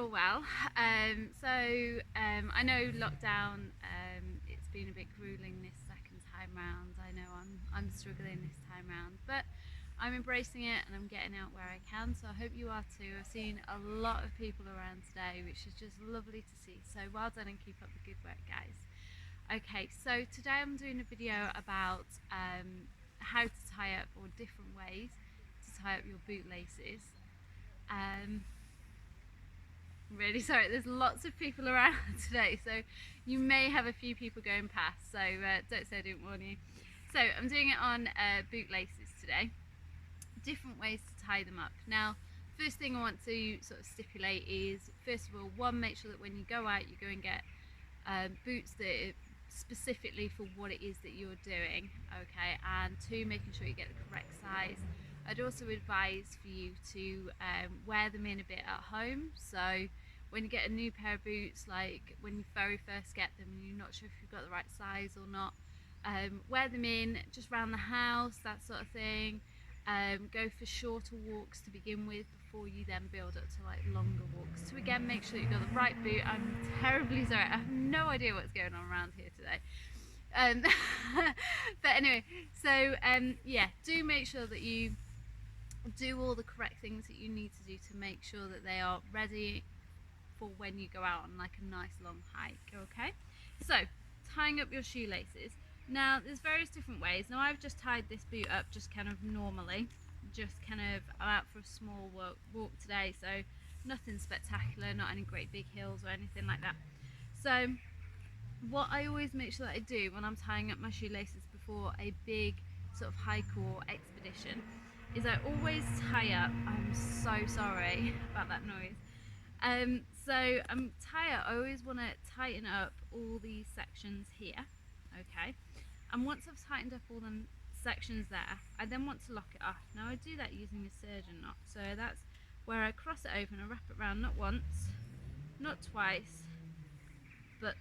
all well. I know lockdown, it's been a bit grueling this second time round. I know I'm struggling this time round, but I'm embracing it and I'm getting out where I can, so I hope you are too. I've seen a lot of people around today, which is just lovely to see, so well done and keep up the good work, guys. Okay, so today I'm doing a video about how to tie up, or different ways to tie up your boot laces. I'm really sorry, there's lots of people around today, so you may have a few people going past, so don't say I didn't warn you. So I'm doing it on boot laces today, different ways to tie them up. Now, first thing I want to sort of stipulate is, first of all, one, make sure that when you go out, you go and get boots that are specifically for what it is that you're doing, okay, and two, making sure you get the correct size. I'd also advise for you to wear them in a bit at home. So when you get a new pair of boots, like when you very first get them and you're not sure if you've got the right size or not, wear them in just around the house, that sort of thing. Go for shorter walks to begin with before you then build up to like longer walks. So again, make sure you've got the right boot. I'm terribly sorry, I have no idea what's going on around here today. But anyway, so yeah, do make sure that you do all the correct things that you need to do to make sure that they are ready for when you go out on like a nice long hike, okay? So, tying up your shoelaces. Now, there's various different ways. Now, I've just tied this boot up just kind of normally, just kind of, I'm out for a small walk today, so nothing spectacular, not any great big hills or anything like that. So, what I always make sure that I do when I'm tying up my shoelaces before a big sort of hike or expedition is I always tie up, I'm so sorry about that noise. So I always want to tighten up all these sections here, okay? And once I've tightened up all them sections there, I then want to lock it off. Now I do that using a surgeon knot, so that's where I cross it over and I wrap it around not once, not twice, but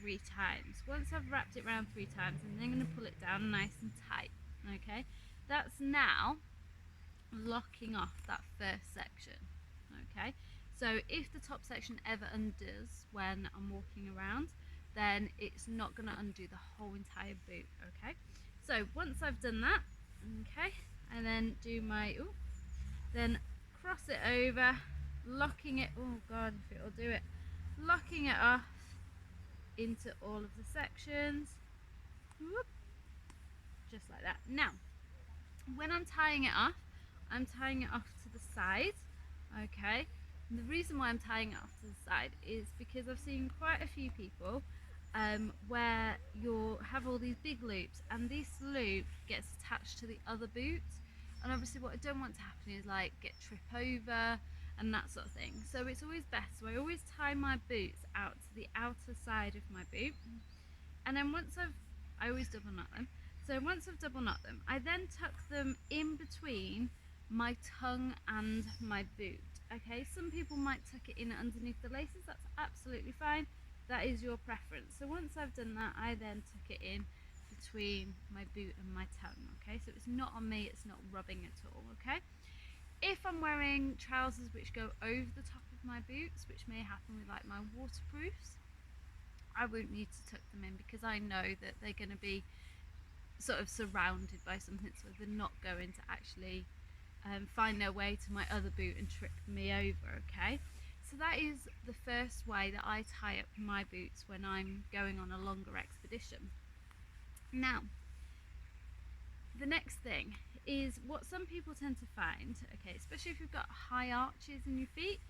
3 times. Once I've wrapped it around 3 times, I'm then going to pull it down nice and tight, okay? That's now locking off that first section, okay? So if the top section ever undoes when I'm walking around, then it's not going to undo the whole entire boot, okay? So once I've done that, okay, I then do my, then cross it over, locking it, oh god, if it'll do it, locking it off into all of the sections, whoop, just like that. Now, when I'm tying it off, I'm tying it off to the side, okay? And the reason why I'm tying it off to the side is because I've seen quite a few people where you'll have all these big loops and this loop gets attached to the other boots, and obviously what I don't want to happen is like get trip over and that sort of thing. So it's always best, so I always tie my boots out to the outer side of my boot, and then I always double knot them. So once I've double knot them, I then tuck them in between my tongue and my boot, okay? Some people might tuck it in underneath the laces, that's absolutely fine, that is your preference. So once I've done that, I then tuck it in between my boot and my tongue, okay? So it's not on me, it's not rubbing at all, okay? If I'm wearing trousers which go over the top of my boots, which may happen with like my waterproofs, I won't need to tuck them in because I know that they're going to be sort of surrounded by something, so they're not going to actually find their way to my other boot and trip me over, okay? So that is the first way that I tie up my boots when I'm going on a longer expedition. Now, the next thing is what some people tend to find, okay, especially if you've got high arches in your feet,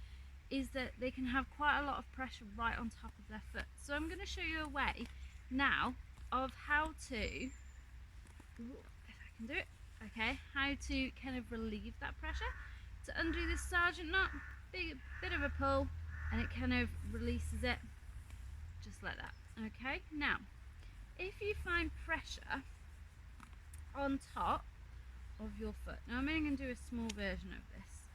is that they can have quite a lot of pressure right on top of their foot. So I'm going to show you a way now of how to, if I can do it, okay, how to kind of relieve that pressure. To undo this sergeant knot, bit of a pull, and it kind of releases it, just like that, okay? Now, if you find pressure on top of your foot, now I'm only going to do a small version of this,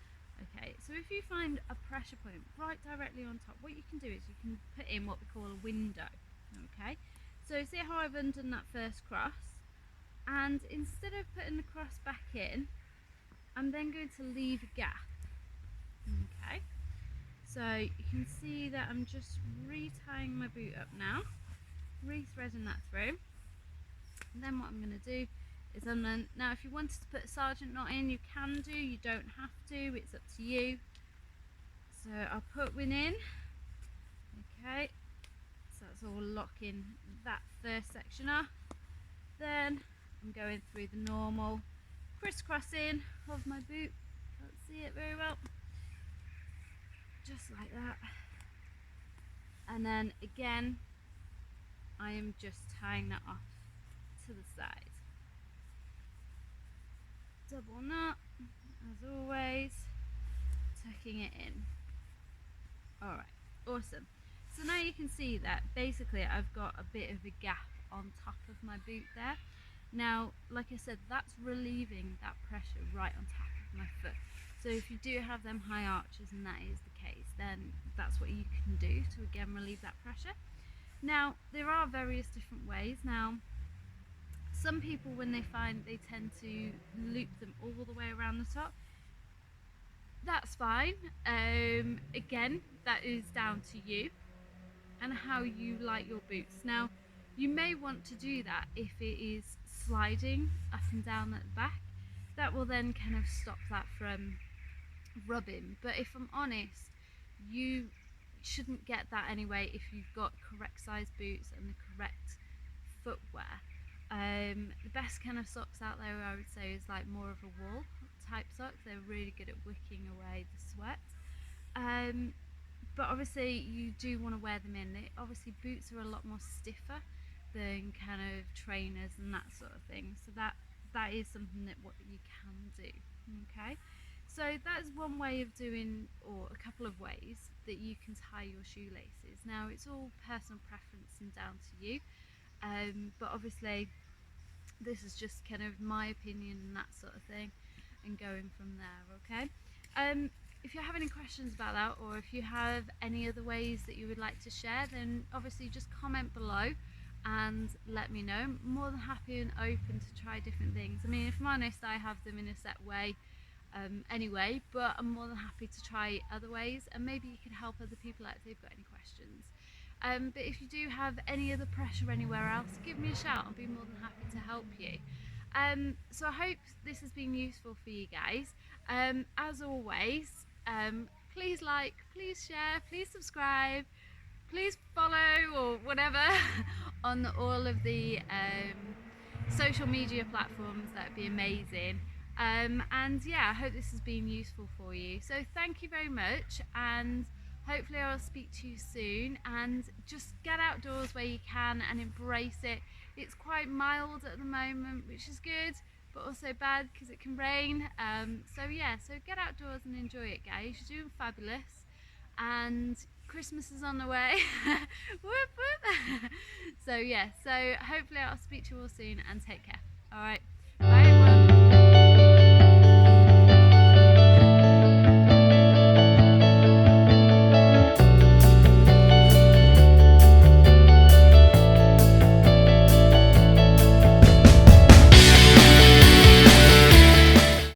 okay? So if you find a pressure point right directly on top, what you can do is you can put in what we call a window, okay? So see how I've undone that first cross? And instead of putting the cross back in, I'm then going to leave a gap, okay? So So you can see that I'm just retying my boot up now, re-threading that through. And then what I'm going to do is now if you wanted to put a sergeant knot in, you can do, you don't have to, it's up to you. So I'll put one in, okay, so that's all locking that first section off. Then I'm going through the normal crisscrossing of my boot, can't see it very well, just like that. And then again I am just tying that off to the side. Double knot as always, tucking it in. Alright, awesome. So now you can see that basically I've got a bit of a gap on top of my boot there. Now, like I said, that's relieving that pressure right on top of my foot. So if you do have them high arches and that is the case, then that's what you can do to again relieve that pressure. Now, there are various different ways. Now, some people, when they find, they tend to loop them all the way around the top. That's fine. Again, that is down to you and how you like your boots. Now, you may want to do that if it is sliding up and down at the back. That will then kind of stop that from rubbing. But if I'm honest, you shouldn't get that anyway if you've got correct size boots and the correct footwear. The best kind of socks out there, I would say, is like more of a wool type socks. They're really good at wicking away the sweat. But obviously you do want to wear them in. Obviously boots are a lot more stiffer than kind of trainers and that sort of thing. So that is something that what you can do. Okay. So that is one way of doing, or a couple of ways that you can tie your shoelaces. Now it's all personal preference and down to you. But obviously this is just kind of my opinion and that sort of thing, and going from there. Okay. If you have any questions about that, or if you have any other ways that you would like to share, then obviously just comment below and let me know. I'm more than happy and open to try different things. I mean, if I'm honest, I have them in a set way anyway, but I'm more than happy to try other ways, and maybe you can help other people out if they've got any questions. But if you do have any other pressure anywhere else, give me a shout. I'll be more than happy to help you. So I hope this has been useful for you guys. As always, please like, please share, please subscribe, please follow or whatever on all of the social media platforms. That would be amazing. And yeah, I hope this has been useful for you. So thank you very much, and hopefully I'll speak to you soon. And just get outdoors where you can and embrace it. It's quite mild at the moment, which is good, but also bad because it can rain. So yeah, so get outdoors and enjoy it, guys. You're doing fabulous, and Christmas is on the way. Whoop, whoop. So yeah, so hopefully I'll speak to you all soon, and take care. All right.